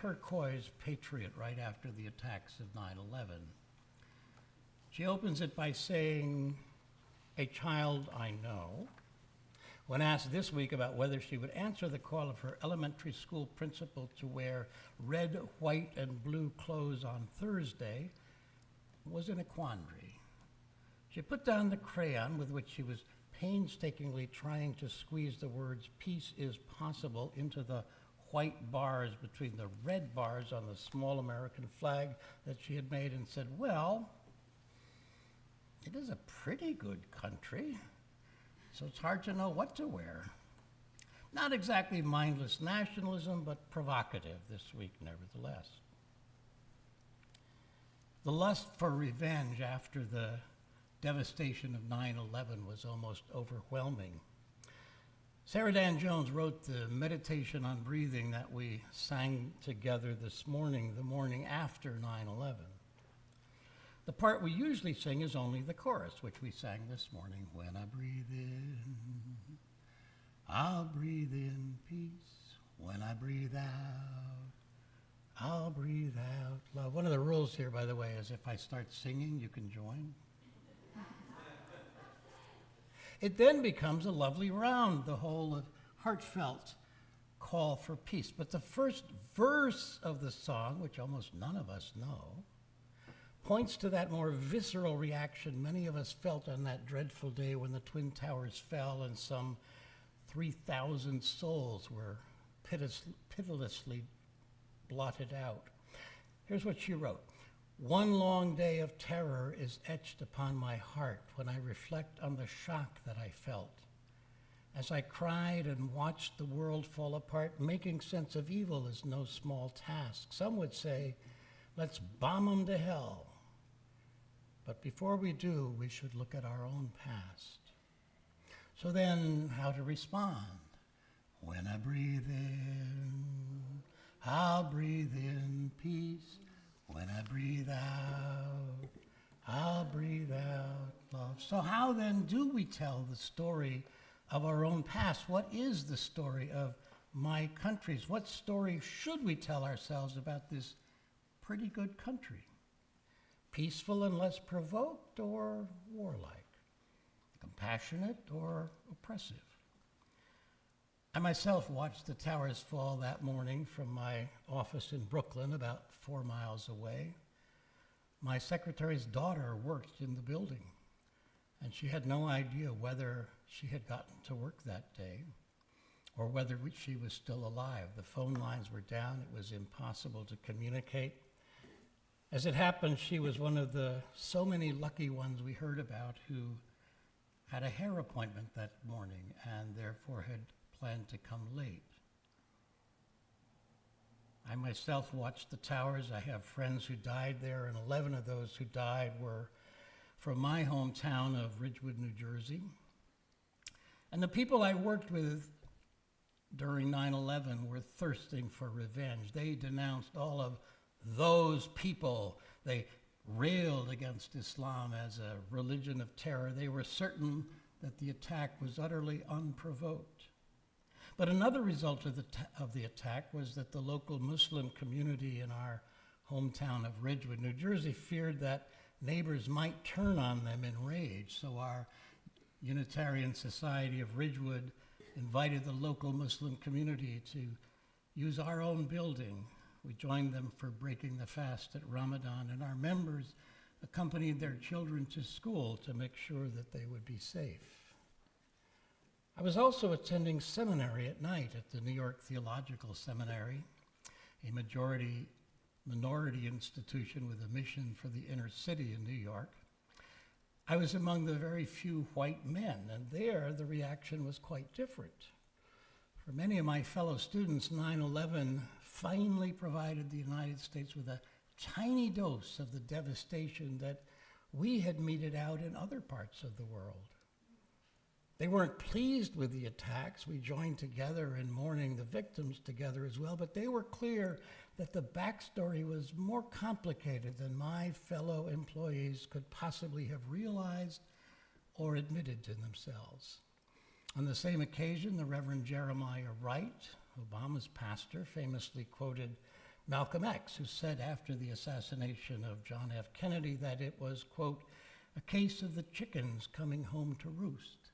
turquoise patriot right after the attacks of 9/11. She opens it by saying, "A child I know," when asked this week about whether she would answer the call of her elementary school principal to wear red, white, and blue clothes on Thursday, was in a quandary. She put down the crayon with which she was painstakingly trying to squeeze the words "peace is possible" into the white bars between the red bars on the small American flag that she had made, and said, "Well, it is a pretty good country, so it's hard to know what to wear." Not exactly mindless nationalism, but provocative this week, nevertheless. The lust for revenge after the devastation of 9/11 was almost overwhelming. Sarah Dan Jones wrote the meditation on breathing that we sang together this morning, the morning after 9/11. The part we usually sing is only the chorus, which we sang this morning. When I breathe in, I'll breathe in peace. When I breathe out, I'll breathe out love. One of the rules here, by the way, is if I start singing, you can join. It then becomes a lovely round, the whole heartfelt call for peace. But the first verse of the song, which almost none of us know, points to that more visceral reaction many of us felt on that dreadful day when the Twin Towers fell and some 3,000 souls were pitilessly blotted out. Here's what she wrote. "One long day of terror is etched upon my heart when I reflect on the shock that I felt. As I cried and watched the world fall apart, making sense of evil is no small task. Some would say, let's bomb 'em to hell. But before we do, we should look at our own past." So then, how to respond? When I breathe in, I'll breathe in peace. When I breathe out, I'll breathe out love. So how then do we tell the story of our own past? What is the story of my country's? What story should we tell ourselves about this pretty good country? Peaceful and less provoked, or warlike? Compassionate or oppressive? I myself watched the towers fall that morning from my office in Brooklyn, about 4 miles away. My secretary's daughter worked in the building, and she had no idea whether she had gotten to work that day or whether she was still alive. The phone lines were down. It was impossible to communicate. As it happened, she was one of the so many lucky ones we heard about who had a hair appointment that morning and therefore had planned to come late. I myself watched the towers. I have friends who died there, and 11 of those who died were from my hometown of Ridgewood, New Jersey. And the people I worked with during 9/11 were thirsting for revenge. They denounced all of those people. They railed against Islam as a religion of terror. They were certain that the attack was utterly unprovoked. But another result of the attack was that the local Muslim community in our hometown of Ridgewood, New Jersey, feared that neighbors might turn on them in rage. So our Unitarian Society of Ridgewood invited the local Muslim community to use our own building. We joined them for breaking the fast at Ramadan, and our members accompanied their children to school to make sure that they would be safe. I was also attending seminary at night at the New York Theological Seminary, a minority institution with a mission for the inner city in New York. I was among the very few white men, and there the reaction was quite different. For many of my fellow students, 9/11 finally provided the United States with a tiny dose of the devastation that we had meted out in other parts of the world. They weren't pleased with the attacks. We joined together in mourning the victims together as well, but they were clear that the backstory was more complicated than my fellow employees could possibly have realized or admitted to themselves. On the same occasion, the Reverend Jeremiah Wright, Obama's pastor, famously quoted Malcolm X, who said after the assassination of John F. Kennedy that it was, quote, a case of the chickens coming home to roost.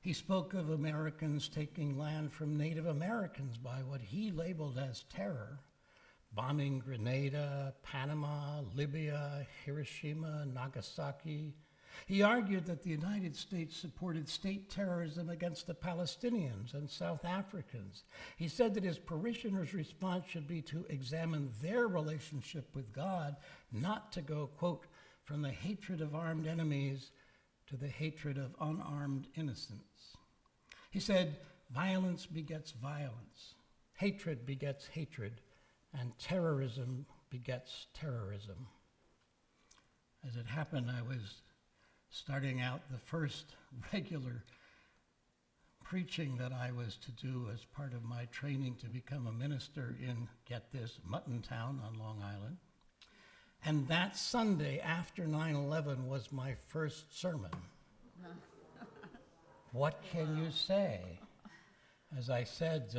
He spoke of Americans taking land from Native Americans by what he labeled as terror, bombing Grenada, Panama, Libya, Hiroshima, Nagasaki. He argued that the United States supported state terrorism against the Palestinians and South Africans. He said that his parishioners' response should be to examine their relationship with God, not to go, quote, from the hatred of armed enemies to the hatred of unarmed innocents. He said, violence begets violence, hatred begets hatred, and terrorism begets terrorism. As it happened, I was starting out the first regular preaching that I was to do as part of my training to become a minister in, get this, Muttontown on Long Island. And that Sunday after 9/11 was my first sermon. What can you say? As I said,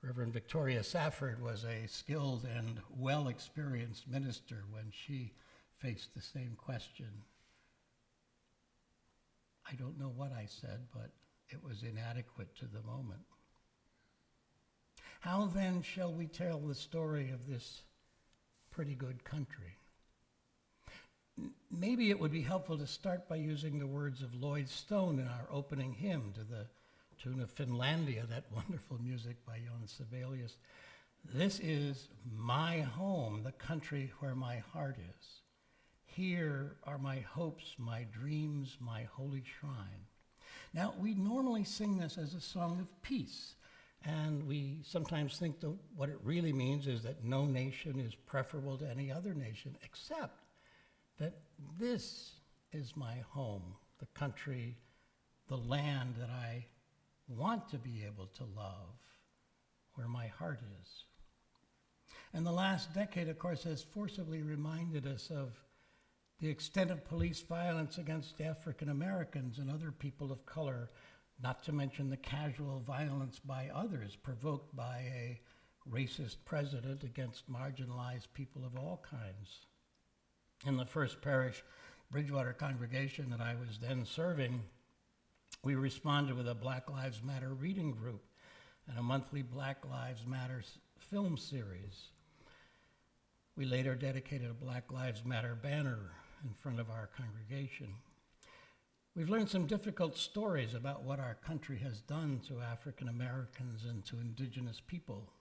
Reverend Victoria Safford was a skilled and well-experienced minister when she faced the same question. I don't know what I said, but it was inadequate to the moment. How then shall we tell the story of this pretty good country? Maybe it would be helpful to start by using the words of Lloyd Stone in our opening hymn to the tune of Finlandia, that wonderful music by Jon Sibelius. This is my home, the country where my heart is. Here are my hopes, my dreams, my holy shrine. Now, we normally sing this as a song of peace, and we sometimes think that what it really means is that no nation is preferable to any other nation, except that this is my home, the country, the land that I want to be able to love, where my heart is. And the last decade, of course, has forcibly reminded us of the extent of police violence against African Americans and other people of color, not to mention the casual violence by others provoked by a racist president against marginalized people of all kinds. In the First Parish Bridgewater congregation that I was then serving, we responded with a Black Lives Matter reading group and a monthly Black Lives Matter film series. We later dedicated a Black Lives Matter banner in front of our congregation. We've learned some difficult stories about what our country has done to African Americans and to indigenous people.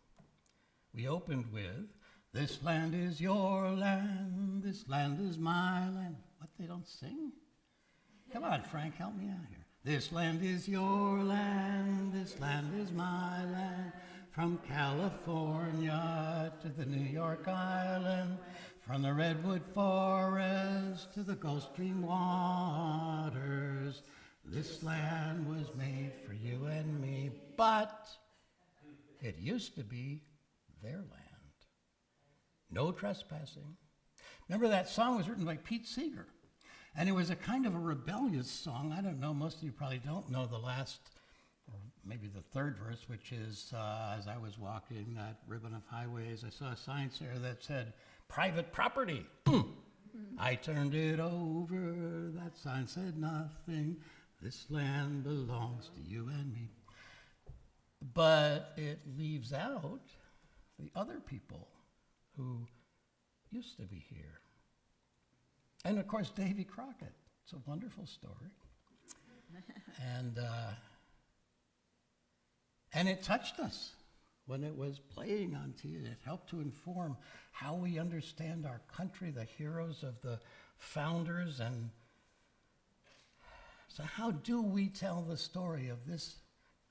We opened with, this land is your land, this land is my land. What, they don't sing? Come on, Frank, help me out here. This land is your land, this land is my land, from California to the New York Island, from the redwood forest to the Gulf Stream waters. This land was made for you and me, but it used to be their land. No trespassing. Remember, that song was written by Pete Seeger, and it was a kind of a rebellious song. I don't know, most of you probably don't know the last, or maybe the third verse, which is, as I was walking that ribbon of highways, I saw a sign there that said, private property. I turned it over, that sign said nothing. This land belongs to you and me. But it leaves out the other people who used to be here. And of course, Davy Crockett. It's a wonderful story. And it touched us when it was playing on TV. It helped to inform how we understand our country, the heroes of the founders. And so how do we tell the story of this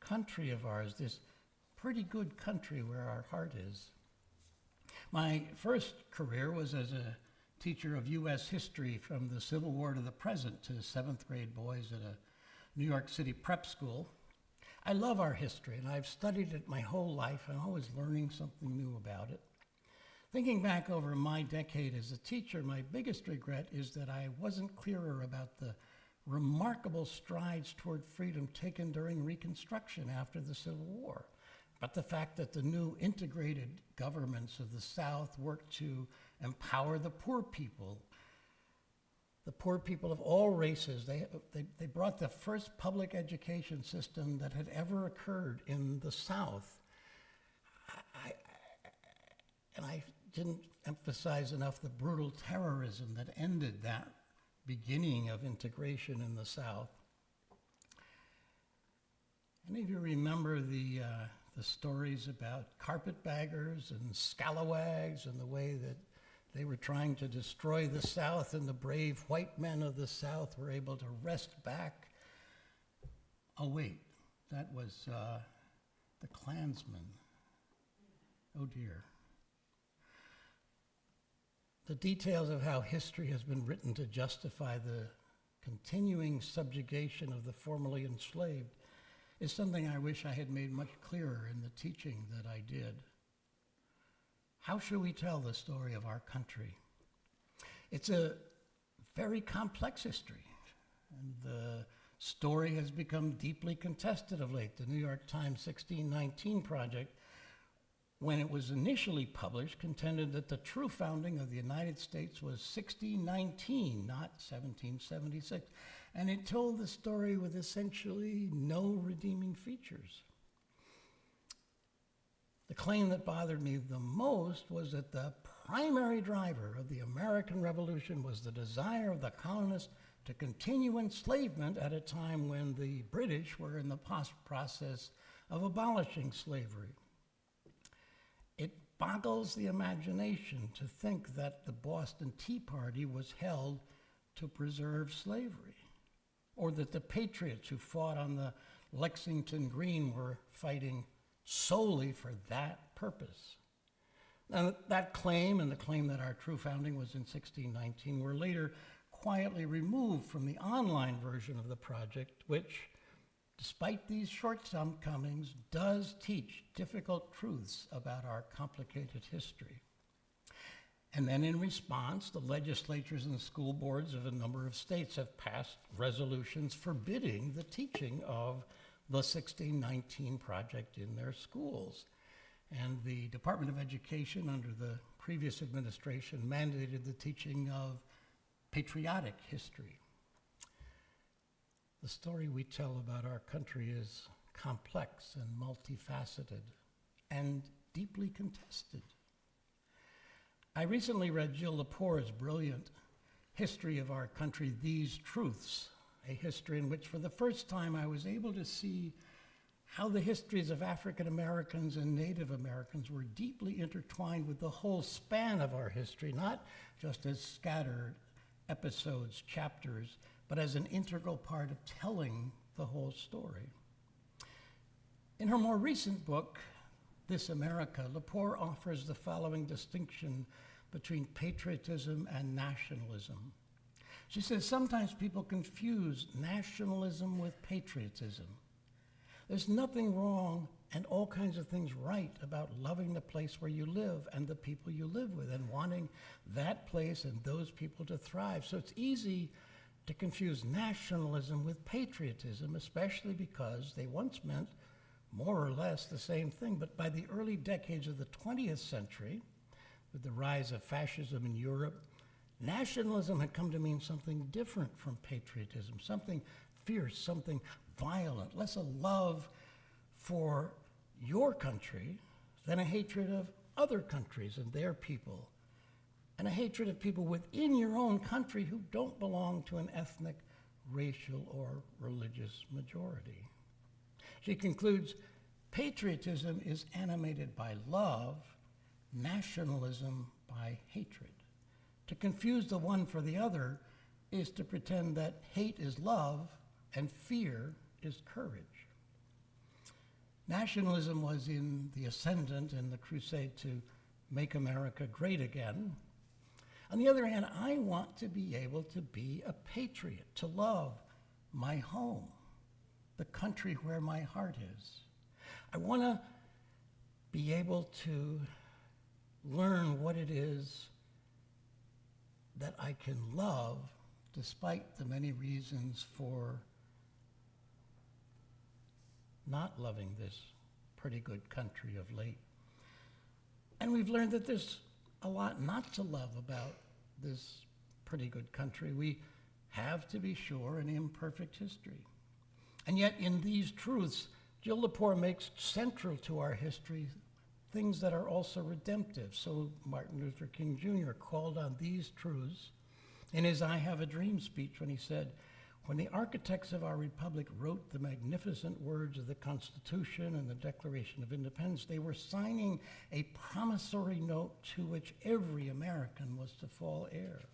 country of ours, this pretty good country where our heart is? My first career was as a teacher of U.S. history from the Civil War to the present to seventh grade boys at a New York City prep school. I love our history, and I've studied it my whole life and always learning something new about it. Thinking back over my decade as a teacher, my biggest regret is that I wasn't clearer about the remarkable strides toward freedom taken during Reconstruction after the Civil War. but the fact that the new integrated governments of the South worked to empower the poor people of all races. They brought the first public education system that had ever occurred in the South. I didn't emphasize enough the brutal terrorism that ended that beginning of integration in the South. Any of you remember the stories about carpetbaggers and scalawags and the way that they were trying to destroy the South, and the brave white men of the South were able to wrest back? Oh, wait, that was the Klansmen. Oh, dear. The details of how history has been written to justify the continuing subjugation of the formerly enslaved is something I wish I had made much clearer in the teaching that I did. How should we tell the story of our country? It's a very complex history, and the story has become deeply contested of late. The New York Times 1619 Project, when it was initially published, contended that the true founding of the United States was 1619, not 1776. And it told the story with essentially no redeeming features. The claim that bothered me the most was that the primary driver of the American Revolution was the desire of the colonists to continue enslavement at a time when the British were in the process of abolishing slavery. It boggles the imagination to think that the Boston Tea Party was held to preserve slavery, or that the patriots who fought on the Lexington Green were fighting solely for that purpose. Now, that claim and the claim that our true founding was in 1619 were later quietly removed from the online version of the project, which, despite these shortcomings, does teach difficult truths about our complicated history. And then in response, the legislatures and the school boards of a number of states have passed resolutions forbidding the teaching of the 1619 Project in their schools. And the Department of Education under the previous administration mandated the teaching of patriotic history. The story we tell about our country is complex and multifaceted and deeply contested. I recently read Jill Lepore's brilliant History of Our Country, These Truths, a history in which for the first time I was able to see how the histories of African Americans and Native Americans were deeply intertwined with the whole span of our history, not just as scattered episodes, chapters, but as an integral part of telling the whole story. In her more recent book, This America, Lepore offers the following distinction between patriotism and nationalism. She says sometimes people confuse nationalism with patriotism. There's nothing wrong and all kinds of things right about loving the place where you live and the people you live with and wanting that place and those people to thrive. So it's easy to confuse nationalism with patriotism, especially because they once meant more or less the same thing. But by the early decades of the 20th century, with the rise of fascism in Europe, nationalism had come to mean something different from patriotism, something fierce, something violent, less a love for your country than a hatred of other countries and their people, and a hatred of people within your own country who don't belong to an ethnic, racial, or religious majority. She concludes, patriotism is animated by love, nationalism by hatred. To confuse the one for the other is to pretend that hate is love and fear is courage. Nationalism was in the ascendant in the crusade to make America great again. On the other hand, I want to be able to be a patriot, to love my home, the country where my heart is. I want to be able to learn what it is that I can love despite the many reasons for not loving this pretty good country of late. And we've learned that there's a lot not to love about this pretty good country. We have, to be sure, an imperfect history. And yet in these truths, Jill Lepore makes central to our history things that are also redemptive. So Martin Luther King Jr. called on these truths in his I Have a Dream speech when he said, "When the architects of our republic wrote the magnificent words of the Constitution and the Declaration of Independence, they were signing a promissory note to which every American was to fall heir.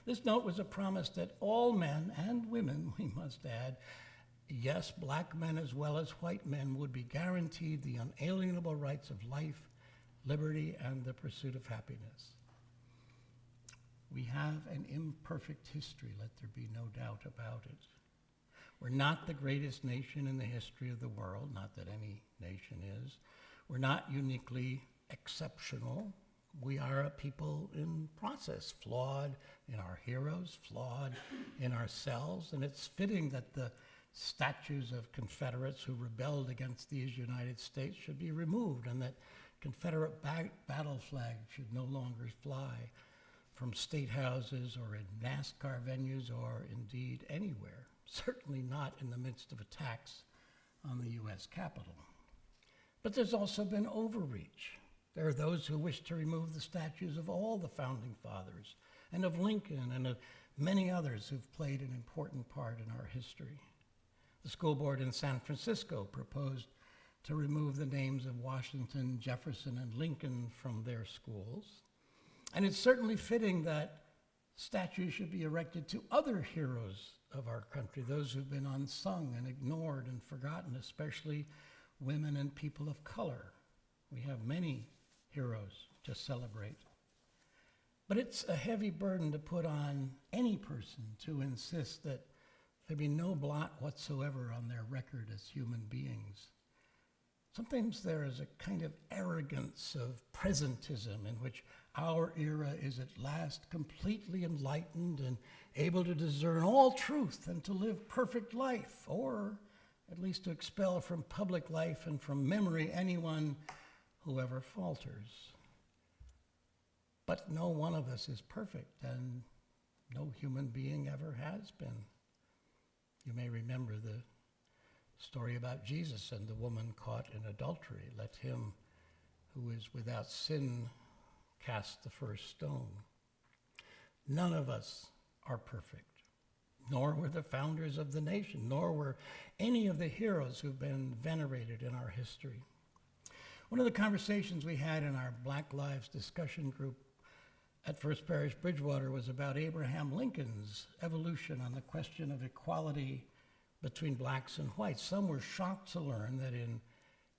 This note was a promise that all men and women, we must add, yes, black men as well as white men, would be guaranteed the unalienable rights of life, liberty, and the pursuit of happiness." We have an imperfect history, let there be no doubt about it. We're not the greatest nation in the history of the world, not that any nation is. We're not uniquely exceptional. We are a people in process, flawed in our heroes, flawed in ourselves, and it's fitting that the statues of Confederates who rebelled against these United States should be removed, and that Confederate battle flags should no longer fly from state houses or in NASCAR venues or indeed anywhere, certainly not in the midst of attacks on the U.S. Capitol. But there's also been overreach. There are those who wish to remove the statues of all the founding fathers and of Lincoln and of many others who've played an important part in our history. The school board in San Francisco proposed to remove the names of Washington, Jefferson, and Lincoln from their schools. And it's certainly fitting that statues should be erected to other heroes of our country, those who've been unsung and ignored and forgotten, especially women and people of color. We have many heroes to celebrate. But it's a heavy burden to put on any person to insist that there be no blot whatsoever on their record as human beings. Sometimes there is a kind of arrogance of presentism in which our era is at last completely enlightened and able to discern all truth and to live perfect life, or at least to expel from public life and from memory anyone who ever falters. But no one of us is perfect, and no human being ever has been. You may remember the story about Jesus and the woman caught in adultery. Let him who is without sin cast the first stone. None of us are perfect, nor were the founders of the nation, nor were any of the heroes who've been venerated in our history. One of the conversations we had in our Black Lives discussion group at First Parish Bridgewater was about Abraham Lincoln's evolution on the question of equality between blacks and whites. Some were shocked to learn that in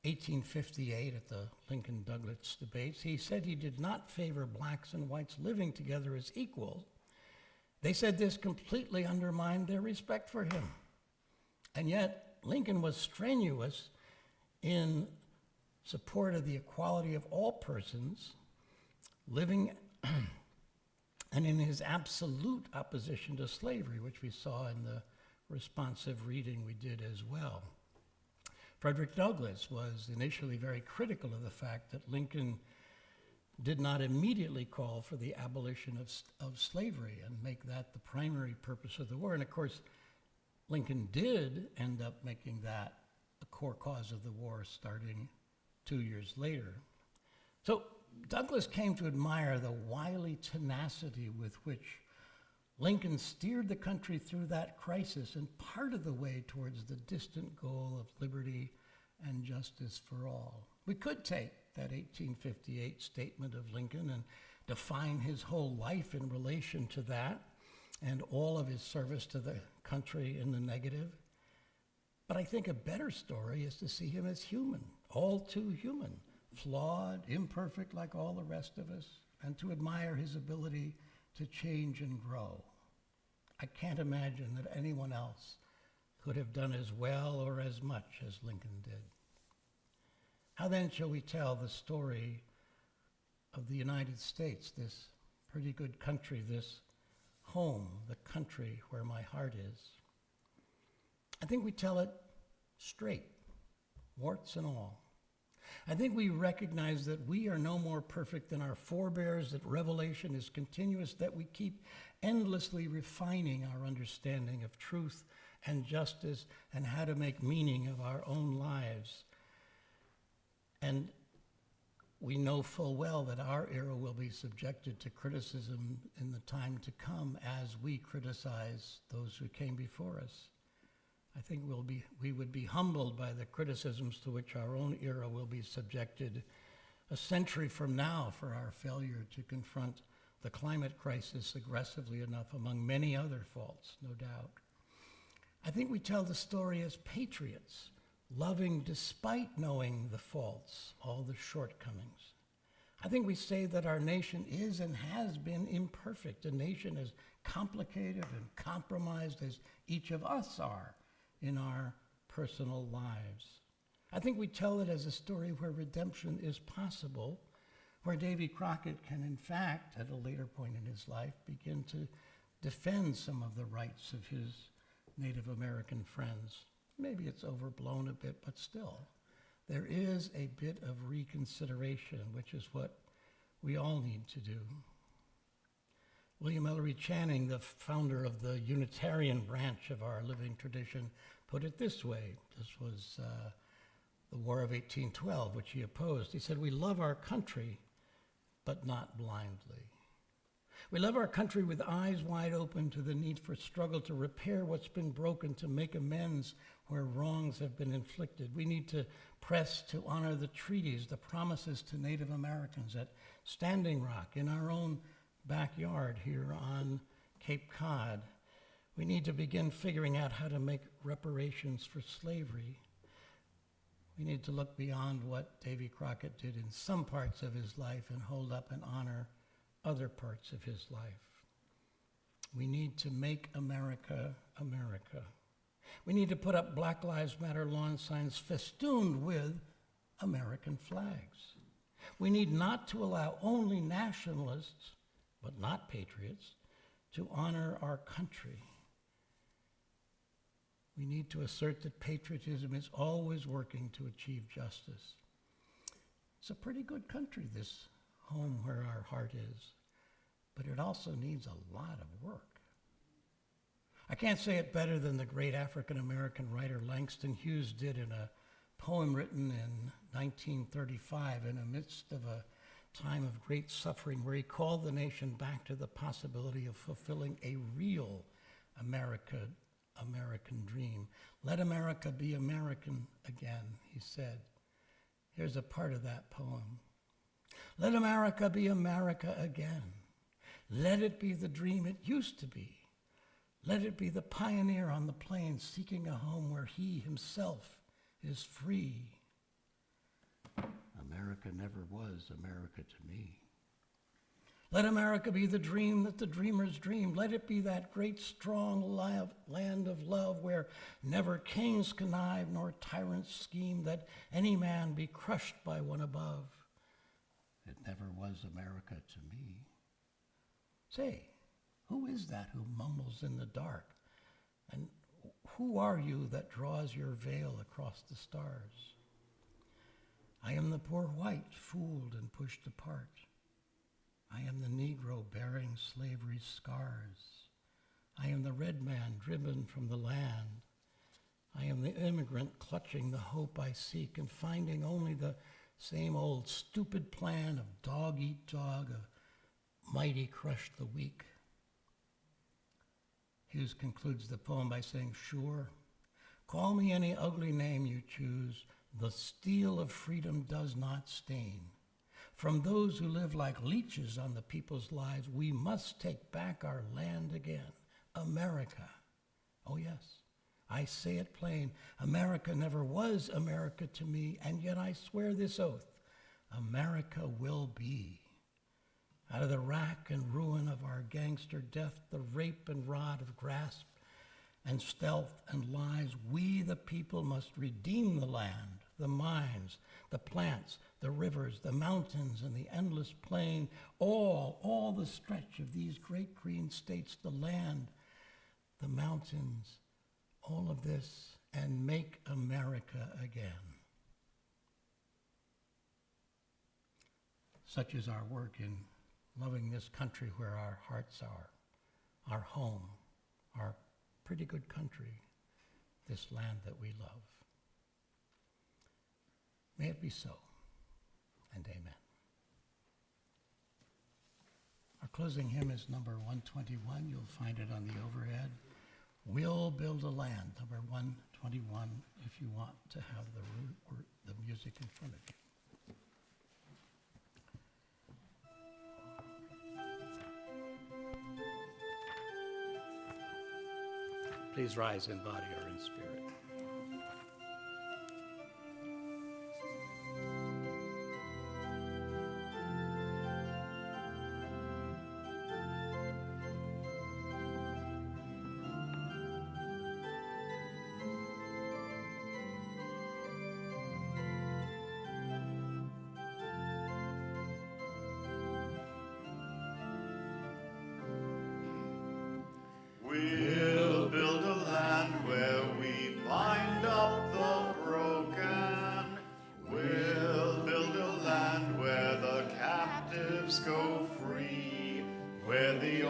1858 at the Lincoln-Douglas debates, he said he did not favor blacks and whites living together as equals. They said this completely undermined their respect for him. And yet, Lincoln was strenuous in support of the equality of all persons living and in his absolute opposition to slavery, which we saw in the responsive reading we did as well. Frederick Douglass was initially very critical of the fact that Lincoln did not immediately call for the abolition of slavery and make that the primary purpose of the war. And of course, Lincoln did end up making that a core cause of the war starting 2 years later. So Douglass came to admire the wily tenacity with which Lincoln steered the country through that crisis and part of the way towards the distant goal of liberty and justice for all. We could take that 1858 statement of Lincoln and define his whole life in relation to that and all of his service to the country in the negative. But I think a better story is to see him as human, all too human, flawed, imperfect like all the rest of us, and to admire his ability to change and grow. I can't imagine that anyone else could have done as well or as much as Lincoln did. How then shall we tell the story of the United States, this pretty good country, this home, the country where my heart is? I think we tell it straight, warts and all. I think we recognize that we are no more perfect than our forebears, that revelation is continuous, that we keep endlessly refining our understanding of truth and justice and how to make meaning of our own lives. And we know full well that our era will be subjected to criticism in the time to come as we criticize those who came before us. I think we would be humbled by the criticisms to which our own era will be subjected a century from now for our failure to confront the climate crisis aggressively enough, among many other faults, no doubt. I think we tell the story as patriots, loving despite knowing the faults, all the shortcomings. I think we say that our nation is and has been imperfect, a nation as complicated and compromised as each of us are in our personal lives. I think we tell it as a story where redemption is possible, where Davy Crockett can, in fact, at a later point in his life, begin to defend some of the rights of his Native American friends. Maybe it's overblown a bit, but still, there is a bit of reconsideration, which is what we all need to do. William Ellery Channing, the founder of the Unitarian branch of our living tradition, put it this way. This was the War of 1812, which he opposed. He said, "We love our country, but not blindly. We love our country with eyes wide open to the need for struggle to repair what's been broken, to make amends where wrongs have been inflicted. We need to press to honor the treaties, the promises to Native Americans at Standing Rock, in our own backyard here on Cape Cod. We need to begin figuring out how to make reparations for slavery. We need to look beyond what Davy Crockett did in some parts of his life and hold up and honor other parts of his life. We need to make America, America. We need to put up Black Lives Matter lawn signs festooned with American flags. We need not to allow only nationalists, but not patriots, to honor our country. We need to assert that patriotism is always working to achieve justice. It's a pretty good country, this home where our heart is, but it also needs a lot of work. I can't say it better than the great African-American writer Langston Hughes did in a poem written in 1935 in the midst of a time of great suffering, where he called the nation back to the possibility of fulfilling a real American dream. Let America be American again, he said. Here's a part of that poem. Let America be America again. Let it be the dream it used to be. Let it be the pioneer on the plains seeking a home where he himself is free. America never was America to me. Let America be the dream that the dreamers dreamed. Let it be that great strong land of love where never kings connive nor tyrants scheme, that any man be crushed by one above. It never was America to me. Say, who is that who mumbles in the dark? And who are you that draws your veil across the stars? I am the poor white, fooled and pushed apart. I am the Negro bearing slavery's scars. I am the red man driven from the land. I am the immigrant clutching the hope I seek and finding only the same old stupid plan of dog eat dog, of mighty crush the weak. Hughes concludes the poem by saying, sure, call me any ugly name you choose, the steel of freedom does not stain. From those who live like leeches on the people's lives, we must take back our land again, America. Oh yes, I say it plain, America never was America to me, and yet I swear this oath, America will be. Out of the rack and ruin of our gangster death, the rape and rot of grasp and stealth and lies, we the people must redeem the land, the mines, the plants, the rivers, the mountains, and the endless plain, all the stretch of these great green states, the land, the mountains, all of this, and make America again. such is our work in loving this country where our hearts are, our home, our pretty good country, this land that we love. May it be so, and amen. Our closing hymn is number 121. You'll find it on the overhead. We'll Build a Land, number 121, if you want to have the music in front of you. Please rise in body or in spirit. We'll build a land where we bind up the broken. We'll build a land where the captives go free, where the